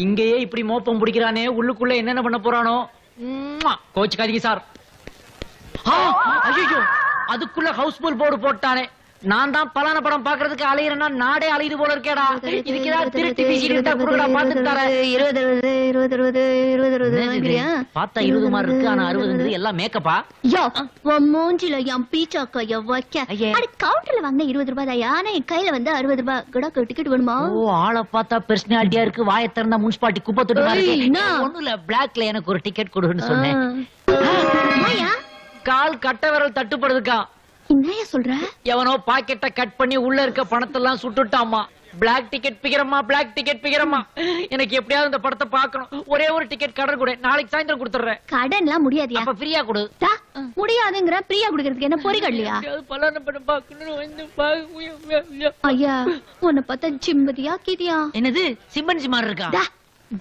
இங்கேயே இப்படி மோப்பம் பிடிக்கிறானே, உள்ளுக்குள்ள என்னென்ன பண்ண போறானோ. கோச்சுக்காதீங்க சார். ஐயோ, அதுக்குள்ள ஹவுஸ்ஃபுல் போர்டு போட்டானே. நான் தான் பலான படம் பாக்குறதுக்கு அலையிறேன்னா நாடே அலையுது போல இருக்கேடா. இதுக்கு ஏதாவது திருட்டு பிசிட்டு இருந்தா குடுடா, பாத்து தரேன். 20 பார்த்தா 20 மாதிரி இருக்கு, ஆனா 60 எல்லாம் மேக்கப்பா. யோ, உன் மூஞ்சில என் பீச்சாக்கைய வைக்க. அட கவுண்டர்ல வாங்கின 20 ரூபாய் தான், ஆனா என் கையில வந்து 60 ரூபாய். கூட டிக்கெட் வேணுமா? ஓ, ஆளை பார்த்தா பர்சனாலிட்டியா இருக்கு. வாயை திறந்தா முனிசிபாலிட்டி குப்பை தொட்டி மாதிரி இருக்கு. ஒண்ணும் இல்ல, பிளாக்ல எனக்கு ஒரு டிக்கெட் கொடுன்னு சொன்னேன். கால் கட்ட விரல் தட்டுப்படுதுக்கா. என்னையா சொல்ற? எவனோ பாக்கெட்ட கட் பண்ணி உள்ள இருக்க பணத்தெல்லாம் சுட்டுட்டாமா. பிளாக் டிக்கெட் பிக்கிறமா, பிளாக் டிக்கெட் பிக்கிறமா. எனக்கு எப்படியாவது இந்த படத்தை பார்க்கணும். ஒரே ஒரு டிக்கெட் கடன் கூட, நாளைக்கு சாயந்தரம் கொடுத்துறேன். கடன்லாம் முடியாதியா? அப்ப ஃப்ரீயா கொடு. முடியாதுங்கற, ஃப்ரீயா குடுக்கிறதுக்கு என்ன பொறிகடலையா? பலான படம் பார்க்கணும் வந்து பாக்க. ஐயா, உன்னை பார்த்தா சிம்பதியா கிதியா? என்னது சிம்பன்சி மாதிரி இருக்கா?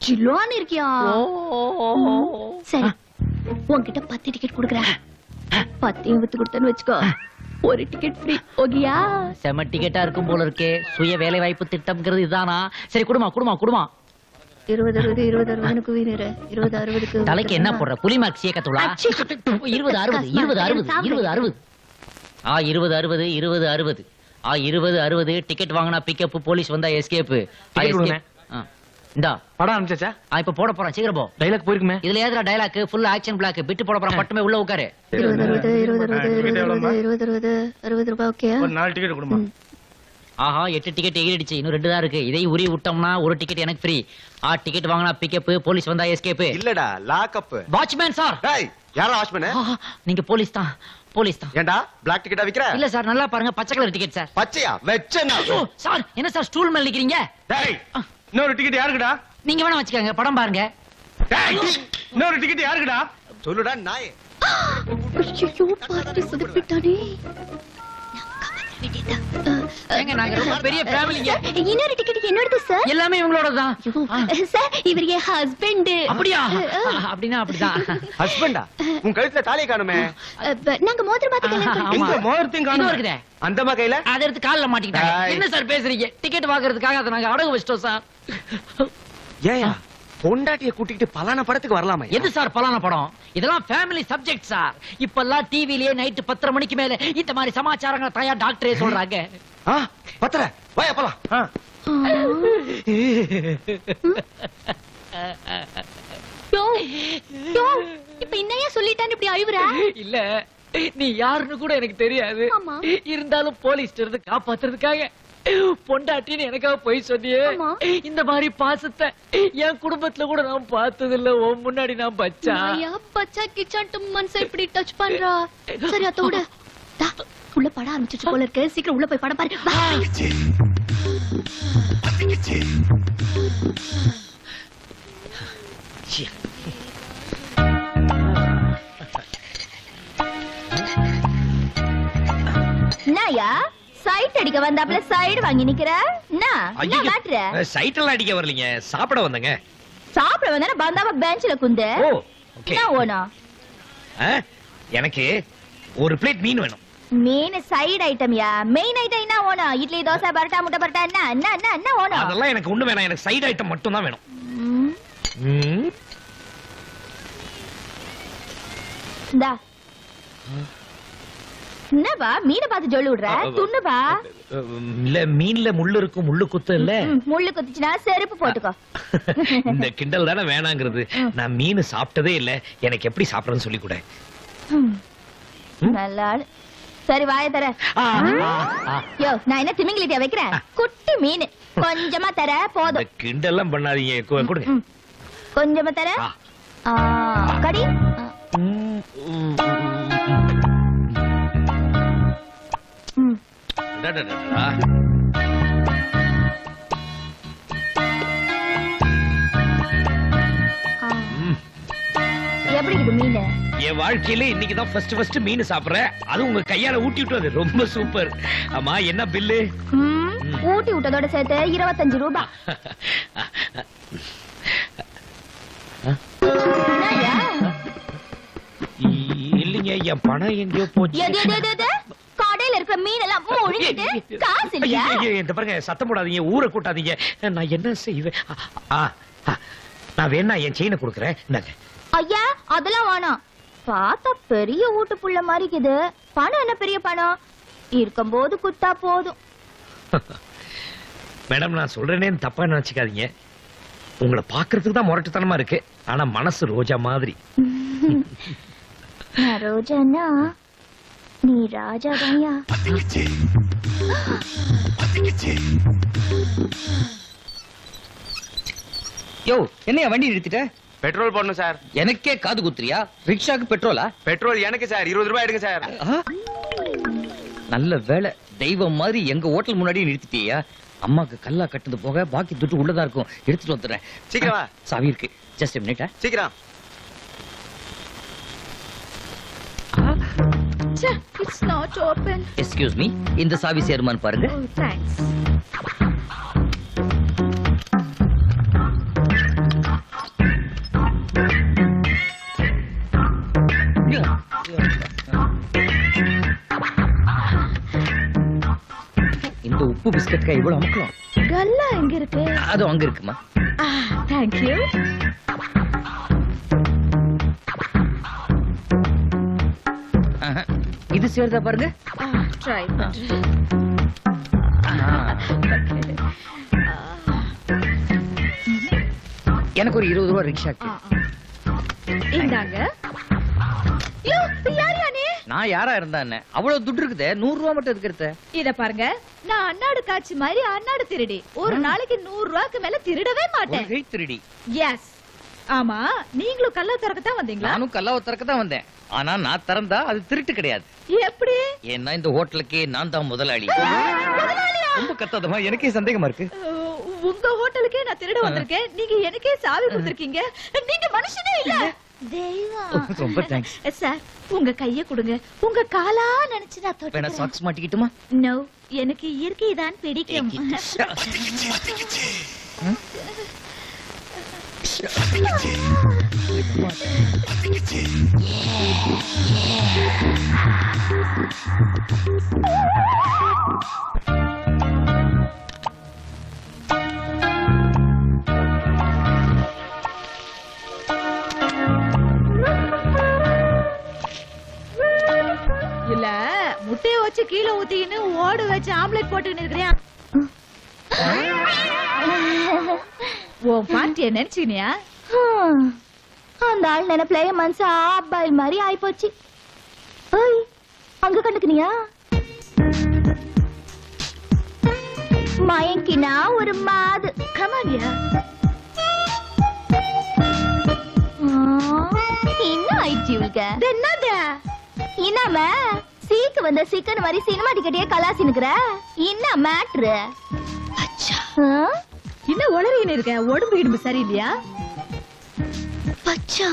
ஜிலோன்னு இருக்கியா? சரி, உன்கிட்ட 10 டிக்கெட் குடுக்குறேன். 10 வித்து கொடுத்தேன்னு வச்சுக்கோ, ஒரு டிக்கெட் ஃப்ரீ. ஓகேயா? செம டிக்கெட்டா இருக்கும் போல இருக்கே. சுய வேலை வாய்ப்பு திட்டம்ங்கிறது இதுதானா? சரி, குடுமா 20 60 வீரரு 20 60 தலைக்கு என்ன போடுற? புலி மார்க் சேக்கத்துளா? 20 60 20 டிக்கெட் வாங்கினா பிக்கப், போலீஸ் வந்தா எஸ்கேப். இந்தா படம் அனுப்பிச்சாச்சா? இப்ப போட போறேன், சீக்கிரம் போ. டைலாக் போயிருக்குமே. இதுல ஏதா dialogue? Full action block. Bit போட போறேன், பட்டுமே உள்ள உட்காரு. 60 ரூபாய். ஓகே, ஒரு 4 டிக்கெட் கொடுமா. ஆஹா, 8 டிக்கெட் எகிரிடுச்சு. இன்னும் 2 தான் இருக்கு. இதை உரி விட்டோம்னா ஒரு டிக்கெட் எனக்கு ஃப்ரீ. டிக்கெட் வாங்கினா பிக்கப், போலீஸ் வந்தா எஸ்கேப். இல்லடா, லாக்அப். Watchman sir. டேய், யாரா வாட்ச்மேன்? நீங்க போலீஸ் தான். ஏண்டா பிளாக் டிக்கெட்டா விக்கிற? இல்ல சார், நல்லா பாருங்க, பச்சை கலர் டிக்கெட் சார். பச்சையா வெச்சனா? சார், என்ன சார் ஸ்டூல் மேல நிக்கிறீங்க? டேய், இன்னொரு டிக்கெட் யாருக்குடா? நீங்க வேணா வச்சுக்கோங்க, படம் பாருங்க. டேய், இன்னொரு டிக்கெட் யாருக்குடா? சொல்லுடா நாயே. ஐயோ, பார்ட்டி சுதப்பிட்டானே. ஏங்க, நாங்க ரொம்ப பெரிய ஃபேமிலிங்க. இன்னொரு டிக்கெட் என்னோடது சார். எல்லாமே இவங்களோட தான் சார். இவர் என் ஹஸ்பண்ட். அப்படியா? அப்படினா அப்படிதான். ஹஸ்பண்டா? உன் கழுத்துல தாலியை காணுமே. நாங்க மோதிரம் பார்த்து கல்யாணம் இந்த பண்ணிட்டோம். மோதிரத்தையும் காணோம். இருக்குதே, அந்தம்மா கையில அதை எடுத்து கால்ல மாட்டிக்கிட்டாங்க. என்ன சார் பேசுறீங்க? டிக்கெட் வாங்குறதுக்காக அதை நாங்க அடகு வச்சிட்டோம் சார். ஏயா பொண்டாட்டிய கூட்டிட்டு பலான படத்துக்கு வரலாமா? எது சார் பலான படம்? இதெல்லாம் ஃபேமிலி சப்ஜெக்ட் சார். இப்பெல்லாம் டிவிலயே நைட் 10:30 மணிக்கு மேல இந்த மாதிரி சமாச்சாரங்களை தயா டாக்டரே சொல்றாங்க. பத்தற வாயா போலாம். இப்ப என்னையா சொல்லிட்டான்னு இப்படி அழுவுற? இல்ல, நீ யாருன்னு கூட எனக்கு தெரியாது. இருந்தாலும் போலீஸ் இருந்து காப்பாத்துறதுக்காக பொண்டாட்டின்னு எனக்காக போய் சொன்னியே. இந்த மாதிரி பாசத்தை என் குடும்பத்துல கூட நான் பார்த்தது இல்ல. உன் முன்னாடி நான் பச்சா பச்சா கிச்சாட்டு மனசை இப்படி டச் பண்றா. சரி, அதோட உள்ள படம் ஆரம்பிச்சிட்டு போல இருக்கு. சீக்கிரம் உள்ள போய் படம் பாரு. என்னயா சைட் அடிக்க வந்தாப்ல சைடு வாங்கி நிக்கிற? என்ன மாட்ற? சைட் எல்லாம் அடிக்க வரலீங்க, சாப்பிட வந்தங்க. சாப்பிட வந்தானே பந்தாம பெஞ்ச்ல குந்து. ஓ, ஓகே. என்ன வேணும்? எனக்கு ஒரு பிளேட் மீன் வேணும். மீன் சைடு ஐட்டம்யா. மெயின் ஐட்டம் என்ன வேணும்? இட்லி, தோசை, பரோட்டா, முட்டை பரோட்டா, என்ன வேணும்? அதெல்லாம் எனக்கு ஒண்ணு வேணாம். எனக்கு சைடு ஐட்டம் மட்டும் தான் வேணும். இந்தா. என்னவா மீனை பார்த்து சொல்லி விடுற? துண்ணுவா. இல்ல, மீன்ல முள்ளு இருக்கும், முள்ளு குத்து இல்ல. முள்ளு குத்துச்சுனா செருப்பு போட்டுக்கோ. இந்த கிண்டல் தானே வேணாங்கிறது. நான் மீன் சாப்பிட்டதே இல்ல, எனக்கு எப்படி சாப்பிடறதுன்னு சொல்லி கொடு. நல்லா. சரி, வாயை தர. யோ, நான் என்ன திமிங்கலிட்டியா வைக்கிறேன்? குட்டி மீன் கொஞ்சமா தர போதும். கிண்டல்லாம் பண்ணாதீங்க, கொடுங்க. கொஞ்சமா தர. கடி. எப்படி இது மீன்? என் வாழ்க்கையில இன்னைக்குதான் ஃபர்ஸ்ட் மீன் சாப்பிடுறேன். அது உங்க கையால ஊட்டி விட்டு ரொம்ப சூப்பர். ஆமா, என்ன பில்லு? ஊட்டி விட்டதோட சேர்த்து 25 ரூபாய். இல்லைங்க, என் பணம் எங்கேயோ போச்சு. கடையில இருக்கிற மீன் எல்லாம் முழுங்கிட்டு காசு இல்லையா? இந்த பாருங்க, சத்தம் போடாதீங்க, ஊரை கூட்டாதீங்க. நான் என்ன செய்வேன்? நான் வேணா என் செயினை கொடுக்குறேன். இந்தாங்க. ஐயா அதெல்லாம் வேணாம். பார்த்தா பெரிய வீட்டு புள்ள மாதிரி இருக்குது. பணம் என்ன பெரிய பணம்? இருக்கும்போது குத்தா போதும். மேடம் நான் சொல்றேனேன்னு தப்பா நினைச்சுக்காதீங்க. உங்களை பாக்குறதுக்கு தான் முரட்டுத்தனமா இருக்கு. ஆனா மனசு ரோஜா மாதிரி. நான் ரோஜானா நீ ராஜாதான்யா. யோ என்னையா வண்டி நிறுத்திட்ட? பெட்ரோல் போடணும் சார். எனக்கே காது குத்துறியா? ரிக்ஷாக்கு பெட்ரோலா? பெட்ரோல் எனக்கு சார். 20 ரூபாய் எடுங்க சார். நல்ல வேலை, தெய்வம் மாதிரி எங்க ஹோட்டல் முன்னாடி நிறுத்திட்டியா? அம்மாக்கு கல்லா கட்டுது போக பாக்கி துட்டு உள்ளதா இருக்கும். எடுத்துட்டு வந்துடுறேன். சீக்கிரம் வா. சாவி இருக்கு. Just minute. சீக்கிரம். It's not open. Excuse me, இந்த சாவி சேருமான்னு பாருங்க. Oh, thanks. இந்த உப்பு பிஸ்கட்கா இவ்வளவு அமுக்கலாம்? கல்லா எங்க இருக்கு? அது அங்க இருக்குமா? Thank you. ஆஹா. இது சேருதா பாருங்க. Try பண்றேன். எனக்கு ஒரு 20 ரூபாய் ரிக்ஷாக்கு. இந்தாங்க. யோ யார் யானே? நான் யாரா இருந்தா என்ன? அவ்வளவு துட்டு இருக்குதே. 100 ரூபாய் மட்டும் இருக்கிறத. இத பாருங்க, நான் அன்னாடு காட்சி மாதிரி அன்னாடு திருடி. ஒரு நாளைக்கு 100 ரூபாய்க்கு மேல திருடவே மாட்டேன். ஒரு கை திருடி. எஸ். ஆமா, நீங்களும் கள்ள திறக்கத்தான் வந்தீங்களா? நானும் கல்லாவை திறக்க தான் வந்தேன். ஆனா நான் திறந்தா அது திருட்டு கிடையாது. எப்படி? ஏன்னா இந்த ஹோட்டலுக்கே நான் தான் முதலாளி. ரொம்ப கத்தாதமா, எனக்கே சந்தேகமா இருக்கு. உங்க ஹோட்டலுக்கே நான் திருட வந்திருக்கேன். நீங்க எனக்கே சாவி கொடுத்திருக்கீங்க. நீங்க மனுஷனே இல்ல. தெய்வம். ரொம்ப தேங்க்ஸ். சார், உங்க கைய கொடுங்க. உங்க காலா நினைச்சு நான் வேணா தொட்டுக்கிறேன். சாக்ஸ் மாட்டிக்கிட்டுமா? நோ, எனக்கு இயற்கை தான் பிடிக்கும். இல்ல, முட்டைய வச்சு கீழே ஊத்தின்னு ஓடு வச்சு ஆம்லெட் போட்டுன்னு இருக்கிறியா? உன் பாட்டிய நினைச்சுக்கினியா? அந்த ஆள் நினைப்பிலே மனசு ஆப்பாயில் மாதிரி ஆயிப்போச்சு. ஓய், அங்க கண்டுக்குனியா? மயங்கினா ஒரு மாது. கமானியா? இன்னும் ஆயிடுச்சு இவளுக்கு. என்னது? இன்னாம சீக்கு வந்த சிக்கன் மாதிரி சினிமா டிக்கெட்டே கலாசினுக்குற. என்ன மேட்ரு? என்ன உளறின்னு இருக்க? உடம்பு இடும்பு சரியில்லையா? பச்சா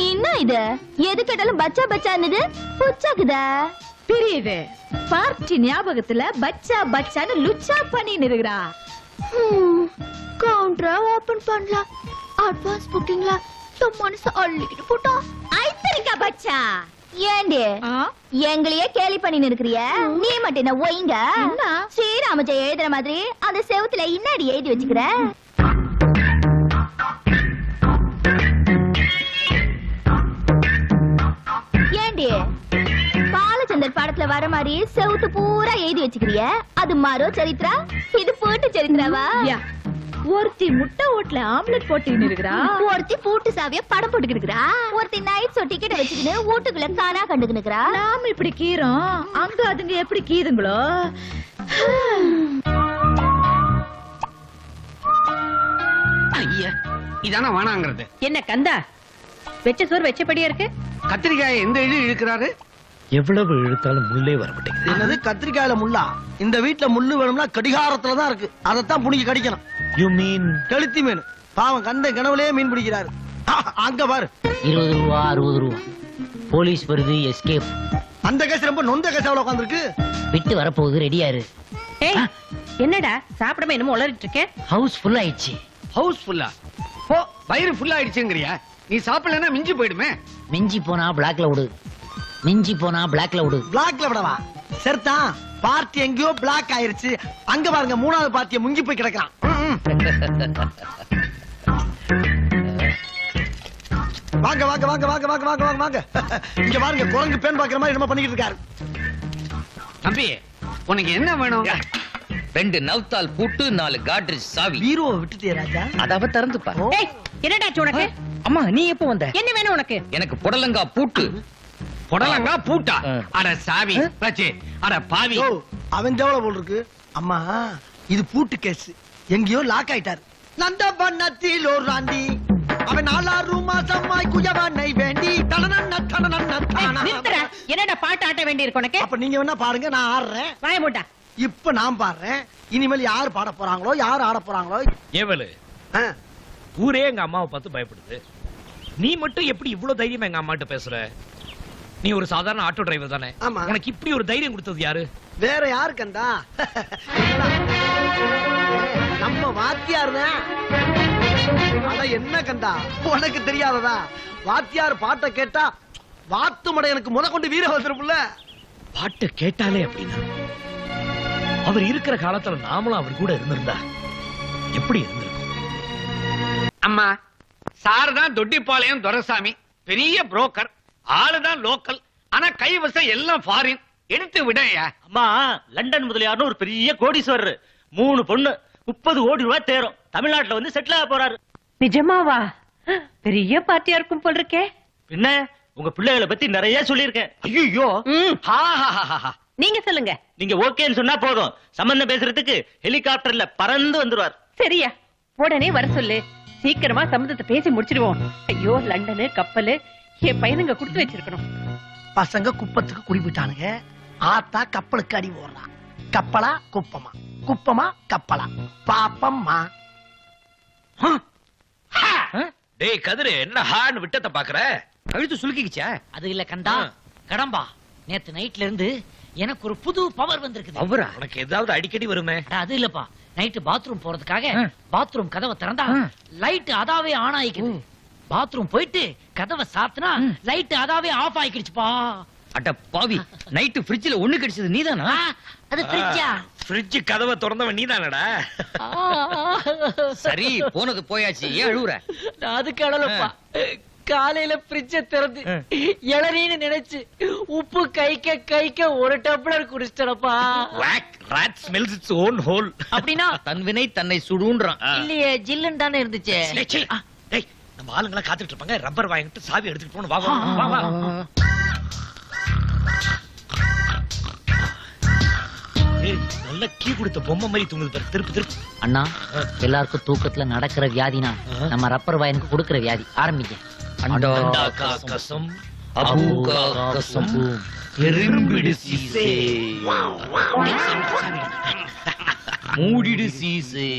என்ன இது? எது கேட்டாலும் பச்சா பச்சா இருந்தது புச்சாக்குதா? தெரியுது. பார்ட்டி ஞாபகத்துல பச்சா பச்சான்னு லுச்சா பண்ணின்னு இருக்கிறா. கவுண்டரா ஓபன் பண்ணலாம். அட்வான்ஸ் புக்கிங்ல என் மனசு அள்ளிக்கிட்டு போட்டோம். ஐத்தரிக்கா பச்சா. ஏண்டி ஆ? எங்களையே கேலி பண்ணின்னு இருக்கிறிய? நீ மட்டும் என்ன ஒய்ங்க? என்ன? ஸ்ரீராமஜெயம் எழுதுற மாதிரி அந்த செவுத்துல இன்னாடி எழுதி வச்சுக்கிற. ஏண்டி பாலச்சந்தர் படத்துல வர மாதிரி செவுத்து பூரா எழுதி வச்சுக்கிறிய? அது மரோ சரித்ரா, இது போட்டு சரித்ராவா? யா, ஒருத்தி முட்டை ஓட்டுல ஆம்லெட் போட்டுன்னு இருக்கிறா. ஒருத்தி பூட்டு சாவிய படம் போட்டுக்கிட்டு இருக்கிறா. ஒருத்தி நைட் ஷோ டிக்கெட் வச்சுக்கின்னு வீட்டுக்குள்ள காணா கண்டுக்கிட்டு நாம இப்படி கீறோம், அங்க அதுங்க எப்படி கீதுங்களோ? ஐயா, இதான வேணாங்கிறது. என்ன கந்தா, வெச்ச சோறு வெச்சபடியா இருக்கு? கத்திரிக்காயை எந்த இழு இழுக்கிறாரு? எவ்வளவு இழுத்தாலும் முள்ளே வர மாட்டேங்குது. என்னது கத்திரிக்காயில முள்ளா? இந்த வீட்ல முள்ளு வேணும்னா கடிகாரத்துல தான் இருக்கு. அதத்தான் புடிங்கி கடிக்கணும். யூ மீன் கெளுத்தி மீன். பாவம் கந்த கனவுலயே மீன் பிடிக்கிறாரு. அங்க பாரு. 20 ரூபா 60 ரூபா. போலீஸ் வருது, எஸ்கேப். அந்த கேஸ் ரொம்ப நொந்த கேசாவில உட்காந்துருக்கு. விட்டு வரப்போகுது, ரெடியா இரு. ஏய், என்னடா சாப்பிடாம என்னமோ உளறிட்டு இருக்க? ஹவுஸ் ஃபுல் ஆயிடுச்சு. ஹவுஸ் ஃபுல்லா? ஓ, வயிறு ஃபுல்லா ஆயிடுச்சுங்கறியா? நீ சாப்பிடலன்னா மிஞ்சி போயிடுமே. மிஞ்சி போனா பிளாக்ல விடு. மிஞ்சி போனா பிளாக்ல விடு. பிளாக்ல விடவா? சரிதான். பார்ட்டி எங்கேயோ பிளாக் ஆயிருச்சு. அங்க பாருங்க, மூணாவது பார்ட்டியை முங்கி போய் கிடக்குறான். வாங்க வாங்க வாங்க வாங்க வாங்க வாங்க வாங்க வாங்க. இங்க பாருங்க, குரங்கு பேன் பாக்குற மாதிரி என்ன பண்ணிட்டு இருக்காரு. தம்பி உனக்கு என்ன வேணும்? 2 நவ்தால் பூட்டு 4 காட்ரேஜ் சாவி. பீரோவை விட்டுட்டே ராஜா. அதாவ திறந்துப்பா. ஏய், என்னடா ஆச்சு உனக்கு? அம்மா நீ எப்ப வந்த? என்ன வேணும் உனக்கு? எனக்கு புடலங்கா பூட்டு. புடலங்கா பூட்டா? ஆ. அட சாவி பச்சே, அட பாவி. ஓ, அவன் தேவல போல் இருக்கு. அம்மா, இது பூட்டு கேஸ். எங்கேயோ லாக் ஆயிட்டாரு. நந்த பண்ணத்தில் ஒரு ராண்டி அவன் 4 மாசமாய் குயவனை வேண்டி தடனன்ன தடனன்ன தானா. நிறுத்துற. என்னடா பாட்டு ஆட்ட வேண்டி இருக்கு உனக்கு? அப்ப நீங்க வேணா பாருங்க, நான் ஆடுறேன். வாய மூட்டா. இப்ப நான் பாடுறேன். இனிமேல் யார் பாட போறாங்களோ, யார் ஆட போறாங்களோ. ஏவலு ஆ, ஊரே எங்க அம்மாவை பார்த்து பயப்படுது. நீ மட்டும் எப்படி இவ்வளவு தைரியமா எங்க அம்மாட்ட பேசுற? நீ ஒரு சாதாரண ஆட்டோ டிரைவர் தானே? ஆமா. உனக்கு இப்படி ஒரு தைரியம் கொடுத்தது யாரு? வேற யாரு கண்டா? நம்ம வாத்தியார் தான். அட என்ன கண்டா, உனக்கு தெரியாததா? வாத்தியார் பாட்டை கேட்டா வாத்து மடை எனக்கு முத கொண்டு வீர வந்துருப்புல. பாட்டு கேட்டாலே அப்படின்னா அவர் இருக்கிற காலத்துல நாமளும் அவர் கூட இருந்திருந்தா எப்படி இருந்திருக்கும்? அம்மா, சார் தான் தொட்டிப்பாளையம் துரைசாமி, பெரிய புரோக்கர். ஆளுதான் லோக்கல், ஆனா கைவசம் எல்லாம் ஃபாரின். எடுத்து விடையா. அம்மா, லண்டன் முதலியார்னு ஒரு பெரிய கோடீஸ்வரர், 3 பொண்ணு, 30 கோடி ரூபாய் தேரும். தமிழ்நாட்டுல வந்து செட்டில் ஆக போறாரு. நிஜமாவா? பெரிய பார்ட்டியா இருக்கும் போல் இருக்கே. பின்ன உங்க பிள்ளைகளை பத்தி நிறைய சொல்லியிருக்கேன். ஐயோ, நீங்க சொல்லுங்க. நீங்க ஓகேன்னு சொன்னா போதும், சம்பந்தம் பேசுறதுக்கு ஹெலிகாப்டர்ல பறந்து வந்துருவார். சரியா? உடனே வர சொல்லு. சீக்கிரமா சம்மந்தத்தை பேசி முடிச்சிடுவோம். ஐயோ, லண்டனு கப்பலு என் பையனுங்க கொடுத்து வச்சிருக்கணும். பசங்க குப்பத்துக்கு குடி போயிட்டானுங்க. ஆத்தா கப்பலுக்கு அடி ஓடுறான். கப்பலா குப்பமா, குப்பமா கப்பலா, பாப்பம்மா. டேய் கதிரு, என்ன ஹான்னு விட்டத்தை பாக்குற? கழுத்து சுலுக்கிச்சா? அது இல்ல கண்டா, கடம்பா நேத்து நைட்ல இருந்து எனக்கு ஒரு புது பவர் வந்திருக்குது. அவரா? உனக்கு ஏதாவது அடிக்கடி வருமே? அட, அது இல்லப்பா, நைட்டு பாத்ரூம் போறதுக்காக ஆ. பாத்ரூம் கதவை திறந்தா ஆ. லைட் அதாவே ஆன் ஆயிக்குது. பாத்ரூம் போயிட்டு கதவை சாத்துனா லைட் அதாவே ஆஃப் ஆயிக்கிடுச்சுப்பா. அட பாவி, நைட்டு ஃப்ரிட்ஜ்ல ஒண்ணு கிடைச்சது நீதானா? அது ஃப்ரிட்ஜா? ஃப்ரிட்ஜ் கதவை திறந்தவன் நீதானடா? சரி, போனது போயாச்சு, ஏன் அழுவுற? நான் அதுக்கு அழலப்பா. காலையில ஃப்ரிட்ஜ திறந்து இளநீன்னு நினைச்சு உப்பு கைக்க ஒரு tumbler குடிச்சிட்டப்பா. Quack, rat smells its own hole. அப்படின்னா தன்வினை தன்னை சுடுன்றான். இல்லையே, ஜில்லுன்னு தானே இருந்துச்சு. சே, சே. டேய், நம்ம ஆளுங்களா காத்துட்டு இருப்பாங்க. ரப்பர் வாங்கிட்டு சாவி எடுத்துட்டு போணும். வா வா வா வா. ஏய், நல்ல கீ கொடுத்த பொம்மை மாதிரி தூங்குது பாரு. திருப்பு திருப்பு. அண்ணா, எல்லாருக்கும் தூக்கத்துல நடக்கிற வியாதினா நம்ம ரப்பர் வாயனுக்கு கொடுக்கிற வியாதி. ஆரம்பிக்க. அண்டா கசம் அபூகா கசம் எறும்பிடு சீசே. மூடிடு சீசே.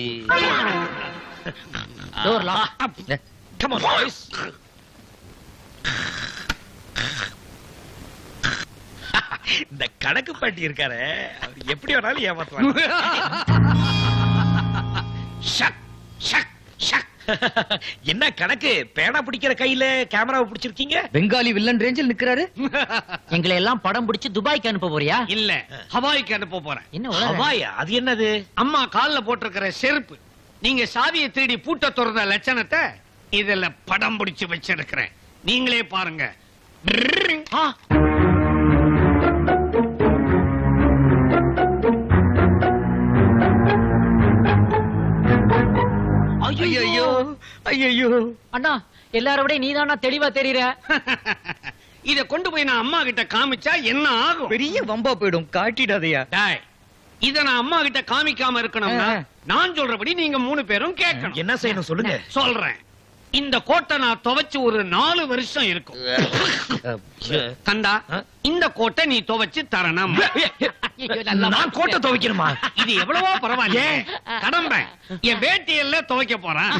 Door lock. Come on boys. இந்த கணக்கு பாட்டி இருக்காரு, அவர் எப்படி வேணாலும் ஏமாத்தலாம். ஷக் ஷக் ஷக். என்ன கணக்கு, பேனா பிடிக்கிற கையில கேமராவை பிடிச்சிருக்கீங்க? பெங்காலி வில்லன் ரேஞ்சில் நிக்கிறாரு. எங்களை எல்லாம் படம் பிடிச்சு துபாய்க்கு அனுப்ப போறியா? இல்ல, ஹவாய்க்கு அனுப்ப போறேன். என்ன உளற? ஹவாயா? அது என்னது? அம்மா கால்ல போட்டிருக்கிற செருப்பு. நீங்க சாவியை திருடி பூட்ட திறந்த லட்சணத்தை இதுல படம் பிடிச்சு வச்சிருக்கிறேன். நீங்களே பாருங்க. ஆ, ஐயோ ஐயோ. அண்ணா, எல்லாரோட விட நீதானா தெளிவா தெரியற. இத கொண்டு போய் நான் அம்மா கிட்ட காமிச்சா என்ன ஆகும்? பெரிய வம்பா போயிடும், காட்டிடாதயா. டேய், இத நான் அம்மா கிட்ட காமிக்காம இருக்கணும்னா நான் சொல்றபடி நீங்க 3 பேரும் கேட்கணும். என்ன செய்யணும் சொல்லுங்க. சொல்றேன். இந்த கோட்டை நான் துவைச்சு ஒரு 4 வருஷம் இருக்கும். கண்டா, இந்த கோட்டை நீ துவைச்சு தரணும். நான் கோட்டை துவைக்கணுமா? இது எவ்வளவோ பரவாயில்ல. கடம்ப என் வேட்டியல்ல துவைக்க போறேன்.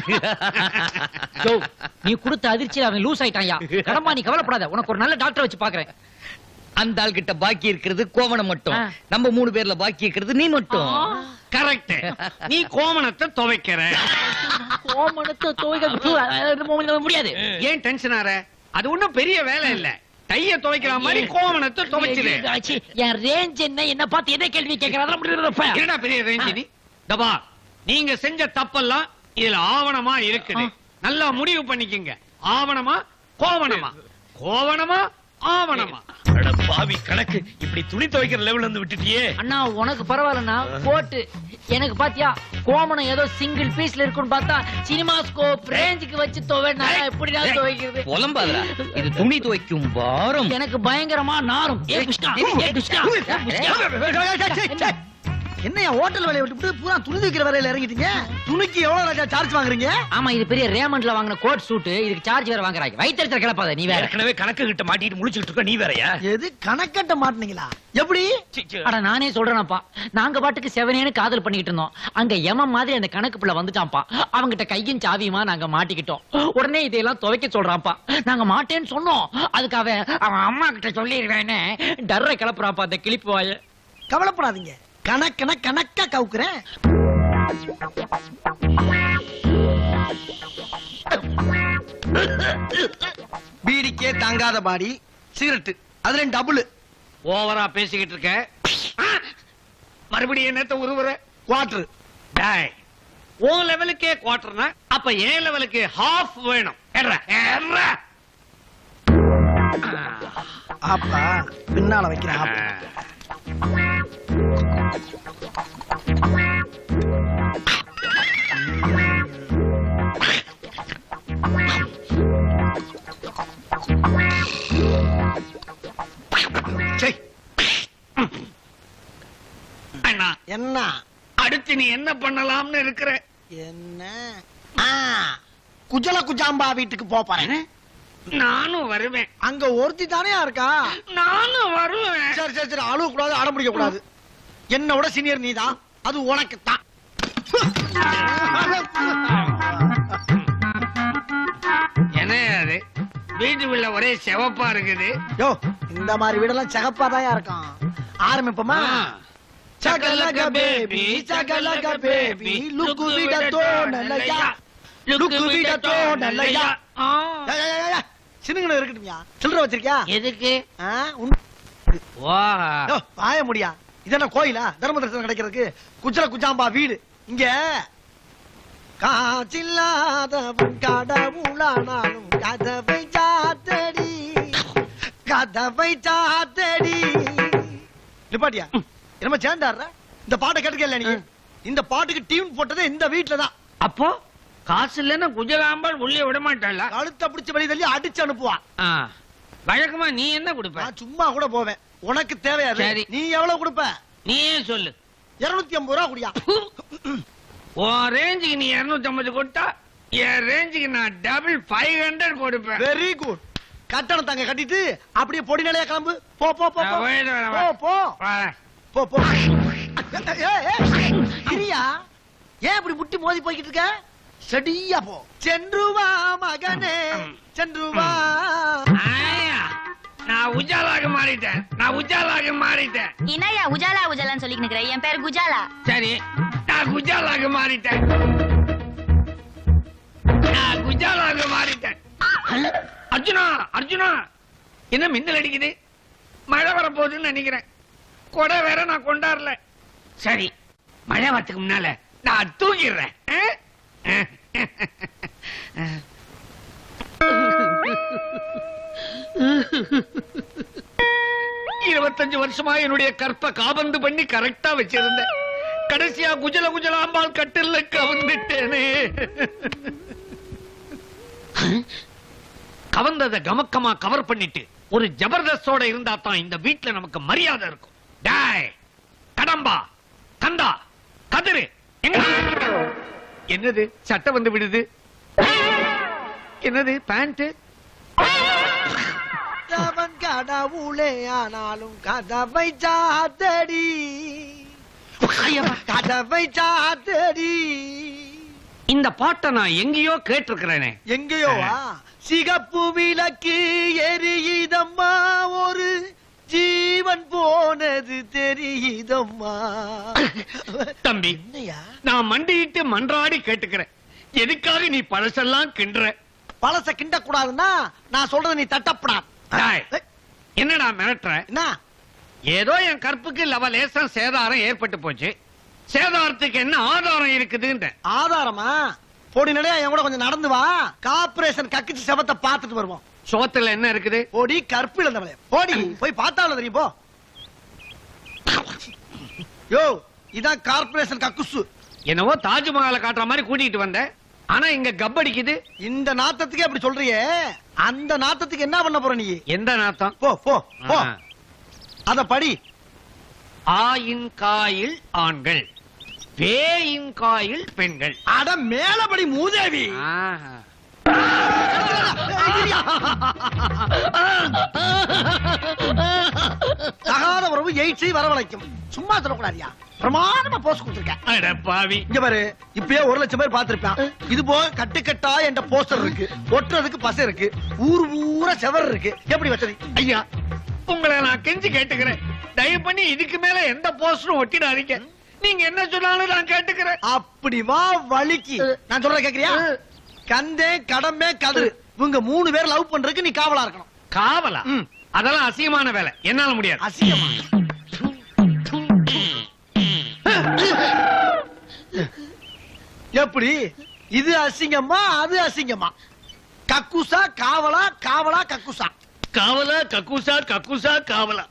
நீ கொடுத்த அதிர்ச்சியில அவன் லூஸ் ஆயிட்டான்யா. கடம்பா, நீ கவலைப்படாத, உனக்கு ஒரு நல்ல டாக்டர் வச்சு பாக்குறேன். அந்த ஆள் கிட்ட பாக்கி இருக்கிறது கோவணம் மட்டும். நம்ம 3 பேர்ல பாக்கி இருக்கிறது நீ மட்டும். கரெக்ட். நீ கோமணத்தை துவைக்கிற. கோமணத்தை துவைக்க முடியாது. ஏன் டென்ஷன் ஆற? அது ஒண்ணும் பெரிய வேலை இல்ல. டைய துவைக்கிற மாதிரி கோவணத்தை துவைச்சிரு. ஆச்சி, என் ரேஞ்ச் என்ன பார்த்து என்ன கேள்வி கேட்கறதா? என்னடா பெரிய ரேஞ்ச் நீ? தபா, நீங்க செஞ்ச தப்பெல்லாம் இதுல ஆவணமா இருக்குது. நல்லா முடிவு பண்ணிக்கங்க. ஆவணமா கோவணமா? கோவணமா ஆவணமா? அட பாவி கணக்கு, இப்படி துணி துவைக்கிற லெவல்ல இருந்து விட்டுட்டியே. அண்ணா உனக்கு பரவாயில்லண்ணா, போட்டு எனக்கு பாத்தியா கோமணம் ஏதோ சிங்கிள் பீஸ்ல இருக்குன்னு பார்த்தா சினிமா ஸ்கோப் ரேஞ்சுக்கு வச்சு துவைனா எப்படிடா துவைக்கிறது? புலம்பாதடா, இது துணி துவைக்கும் பாரம். எனக்கு பயங்கரமா நாரும். என்னையா ஹோட்டல் வேலையை விட்டு பூரா துணி வைக்கிற வேலையில இறங்கிட்டீங்க? துணிக்கு எவ்வளவு ராஜா சார்ஜ் வாங்குறீங்க? ஆமா, இது பெரிய ரேமண்ட்ல வாங்கின கோட் சூட், இதுக்கு சார்ஜ் வேற வாங்குறாங்க. வயிற்றுல கிளப்பாத நீ வேற. ஏற்கனவே கணக்கு கிட்ட மாட்டிட்டு முழிச்சிட்டு இருக்க நீ வேறயா? எது கணக்கட்ட மாட்டீங்களா? எப்படி? அட நானே சொல்றேனப்பா, நாங்க பாட்டுக்கு செவனேன்னு காதல் பண்ணிட்டு இருந்தோம். அங்க எமன் மாதிரி அந்த கணக்கு பிள்ளை வந்துட்டான்ப்பா. அவங்கிட்ட கையும் சாவியுமா நாங்க மாட்டிக்கிட்டோம். உடனே இதையெல்லாம் துவைக்க சொல்றான்ப்பா. நாங்க மாட்டேன்னு சொன்னோம். அதுக்கு அவன் அம்மா கிட்ட சொல்லிடுவேன்னு டர்ரை கிளப்புறான்ப்பா அந்த கிளிப்பு வாய. கவலைப்படாதீங்க, கணக்கா கவுக்குறேன். பீடிக்கே தாங்காத பாடி, சிகரெட் அதுல டபுள். ஓவரா பேசிக்கிட்டு இருக்க. மறுபடியும் என்னத்த உருவுற? குவார்டர். டேய், உன் லெவலுக்கே குவார்டர்னா அப்ப என் லெவலுக்கு ஹாஃப் வேணும். ஏறா, ஏறா. அப்பா பின்னால வைக்கிறேன். அண்ணா, என்ன அடுத்து நீ என்ன பண்ணலாம்னு இருக்கிற? என்ன? குஜல குஜாம்பா வீட்டுக்கு போறேன். நானும் வருவேன். அங்க ஒருத்தி தானே இருக்கா? நானும் வருவேன். சரி சரி சரி, அழுவ கூடாது, அடம் பிடிக்க கூடாது. என்னோட சீனியர் நீதான், அது உனக்கு தான். என்ன அது வீட்டுக்குள்ள ஒரே செவப்பா இருக்குது? யோ, இந்த மாதிரி வீடெல்லாம் சிகப்பாதான் இருக்கும். ஆரம்பிப்போமா? சகலக பேபி சகலக பேபி லுக்கு விடத்தோ நல்லையா, லுக்கு விடத்தோ நல்லையா. சின்னங்கன இருக்கட்டும்யா. சில்லற வச்சிருக்கியா? எதுக்கு? யோ, வாய முடியா. இதென்ன கோயிலா? தர்ம தரிசனம் கிடைக்கிறதுக்கு? குஜல குஜாம்பா வீடு இங்க. காச்சில்லாதவன் கடவுளானாலும் கதவை சாத்தடி, கதவை சாத்தடி. நிப்பாட்டியா? என்னமா சேர்ந்தாடுற? இந்த பாட்டை கேட்டுக்கல நீ? இந்த பாட்டுக்கு டியூன் போட்டதே இந்த வீட்டுல தான். அப்போ காசு இல்லன்னா குஜலாம்பாள் உள்ளே விட மாட்டாளா? கழுத்த பிடிச்ச வழி தள்ளி அடிச்சு அனுப்புவா. வழக்கமா நீ என்ன கொடுப்ப? நான் சும்மா கூட போவேன். உனக்கு தேவையாது. சரி. நீ எவ்வளவு கொடுப்ப? நீயே சொல்லு. 250 ரூபா குடியா. உன் ரேஞ்சுக்கு நீ 250 கொடுத்தா என் ரேஞ்சுக்கு நான் டபுள் 500 கொடுப்பேன். Very good. கட்டணம் தாங்க கட்டிட்டு அப்படியே பொடி நிலையா கிளம்பு. போ போ போ நான் போயிட்டு வரேன். போ போ வரேன். போ போ. கிரியா, ஏன் இப்படி முட்டி மோதி போய்கிட்டு இருக்க? செடியா போ. சென்று வா மகனே, சென்று வா. ஆயா, நான் உஜாலாக மாறிட்டேன். நான் உஜாலாக மாறிட்டேன். என்னையா உஜாலா உஜாலான்னு சொல்லிட்டு நிக்கிற? என் பேர் குஜாலா. சரி, நான் குஜாலாக மாறிட்டேன். நான் குஜாலாக மாறிட்டேன். அர்ஜுனா, அர்ஜுனா, என்ன மின்னல் அடிக்குது? மழை வரப்போகுதுன்னு நினைக்கிறேன். கொடை வேற நான் கொண்டாடல. சரி, மழை வரத்துக்கு முன்னால நான் தூங்கிடுறேன். 25 வருஷமா என்னுடைய கற்ப காபந்து பண்ணி கரெக்டா வச்சிருந்தேன். கடைசியா குஜல குஜலாம்பாள் கட்டில்ல கவர்ந்துட்டேனே. கவர்ந்தத கமக்கமா கவர் பண்ணிட்டு ஒரு ஜபர்தஸ்தோட இருந்தா தான் இந்த வீட்டுல நமக்கு மரியாதை இருக்கும். டேய் கடம்பா, கந்தா, கதிரு, எங்க? என்னது சட்டை வந்து விடுது? என்னது பேண்ட்? அவன் கடவுளே ஆனாலும் கதவை சாத்தடி, கதவை சாத்தடி. இந்த பாட்டை நான் எங்கேயோ கேட்டிருக்கிறேனே. எங்கேயோவா? சிகப்பு விளக்கு எரியுதம்மா, ஒரு ஜீவன் போனது தெரியுதம்மா. தம்பி, என்னையா? நான் மண்டியிட்டு மன்றாடி கேட்டுக்கிறேன். எதுக்காக நீ பழசெல்லாம் கிண்டுற? பழச கிண்ட கூடாதுன்னா நான் சொல்றது நீ தட்டப்படாது. டேய், என்னடா மிரட்டுற? என்ன ஏதோ என் கற்புக்கு லவலேசம் சேதாரம் ஏற்பட்டு போச்சு. சேதாரத்துக்கு என்ன ஆதாரம் இருக்குதுன்ற. ஆதாரமா? போடி நடையா, என் கூட கொஞ்சம் நடந்து வா. கார்ப்பரேஷன் கக்கிச்சு செவத்தை பார்த்துட்டு வருவோம். சோத்துல என்ன இருக்குது? போடி கற்பு இழந்தவளே, போடி போய் பார்த்தாலும் தெரியும் போ. யோ, இதான் கார்ப்பரேஷன் கக்குசு. என்னவோ தாஜ்மஹாலை காட்டுற மாதிரி கூட்டிட்டு வந்த, ஆனா இங்க கப்படிக்குது. இந்த நாத்தத்துக்கே அப்படி சொல்றியே, அந்த நாத்தத்துக்கு என்ன பண்ண போற நீ? எந்த நாத்தம்? போ போ போ, ஆ. அத படி. ஆயின் காயில் ஆண்கள், பேயின் காயில் பெண்கள். அட மேலபடி மூதேவி. ஆஹா. தகாத உறவு எய்ட்ஸை வரவழைக்கும். சும்மா சொல்லக்கூடாதியா, பிரமாதமா போஸ் கொடுத்திருக்க. அட பாவி. இங்க பாரு, இப்பயே 1 லட்சம் பேர் பார்த்திருப்பான். இது போக கட்டுக்கட்டா என்ற போஸ்டர் இருக்கு, ஒட்டுறதுக்கு பசை இருக்கு, ஊர் ஊரா செவர் இருக்கு. எப்படி வச்சது? ஐயா, உங்களை நான் கெஞ்சி கேட்டுக்கிறேன், தயவு பண்ணி இதுக்கு மேல எந்த போஸ்டரும் ஒட்டிடாதீங்க. நீங்க என்ன சொன்னாலும் நான் கேட்டுக்கிறேன். அப்படி வா வலிக்கு. நான் சொல்ற கேக்குறியா? கந்தே, கடம்பே, கதிரு, இவங்க 3 பேர் லவ் பண்றதுக்கு நீ காவலா இருக்கணும். காவலா? ம். அதெல்லாம் அசிங்கமான வேலை, என்னால முடியாது. அசிங்கமா? எப்படி? இது அசிங்கமா, அது அசிங்கமா? கக்குசா காவலா, காவலா கக்குசா? காவலா கக்கூசா, கக்கூசா காவலா.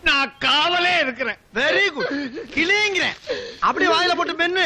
நான் காவலே இருக்கிறேன். Very good. கிளிங்கிறேன். அப்படியே வாயில போட்டு மென்னு